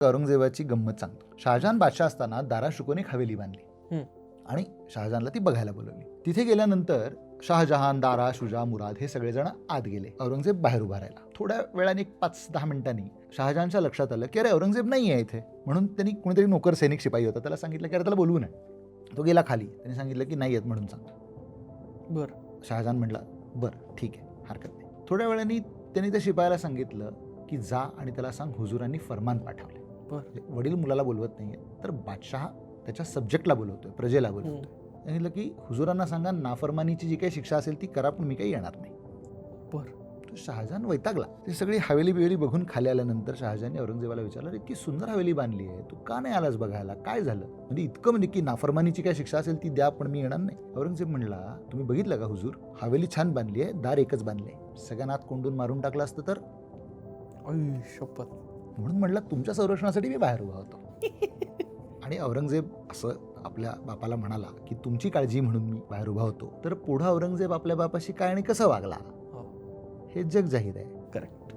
औरंगजेबाची गंमत सांगतो. शहाजहान बादशाह असताना दारा शुकोन एक हवेली बांधली आणि शहाजहानला ती बघायला बोलवली. तिथे गेल्यानंतर शहाजहान, दारा, शुजा, मुराद हे सगळेजण आत गेले. औरंगजेब बाहेर उभा राहिला. थोड्या वेळाने 5-10 मिनिटांनी शहाजहानच्या लक्षात आलं की अरे औरंगजेब नाही आहे इथे. म्हणून त्यांनी कोणीतरी नोकर सैनिक शिपाई होता त्याला सांगितलं की अरे त्याला बोलवू नये. तो गेला खाली. त्यांनी सांगितलं की नाही आहेत म्हणून सांग. बरं. शहाजहान म्हटला बरं ठीक आहे, हरकत नाही. थोड्या वेळाने त्यांनी त्या शिपायाला सांगितलं की जा आणि त्याला सांग हुजुरांनी फरमान पाठवले. बरं. वडील मुलाला बोलवत नाहीये तर बादशाह त्याच्या सब्जेक्टला बोलवतोय, प्रजेला बोलवतोय. सांगितलं की हुजुरांना सांगा नाफरमानीची जी काही शिक्षा असेल ती करा, पण मी काही येणार नाही. बरं. तो शहाजहान वैतागला. ती सगळी हवेली बिवेली बघून खाली आल्यानंतर शहाजहानने औरंगजेबाला विचारलं इतकी सुंदर हवेली बांधली आहे, तू का नाही आलास बघायला, काय झालं? म्हणजे इतकं म्हणजे की नाफरमानीची काय शिक्षा असेल ती द्या, पण मी येणार नाही. औरंगजेब म्हणला तुम्ही बघितलं का हुजूर, हवेली छान बांधली आहे, दार एकच बांधले, सगळ्यांना आत कोंडून मारून टाकलं असतं तर. शपथ. म्हणून म्हणलं तुमच्या संरक्षणासाठी मी बाहेर उभा होतो. आणि औरंगजेब असं आपल्या बापाला म्हणाला की तुमची काळजी म्हणून मी बाहेर उभा होतो. तर पुढं औरंगजेब आपल्या बापाशी काय आणि कसं वागला हे जग जाहीर आहे. करेक्ट.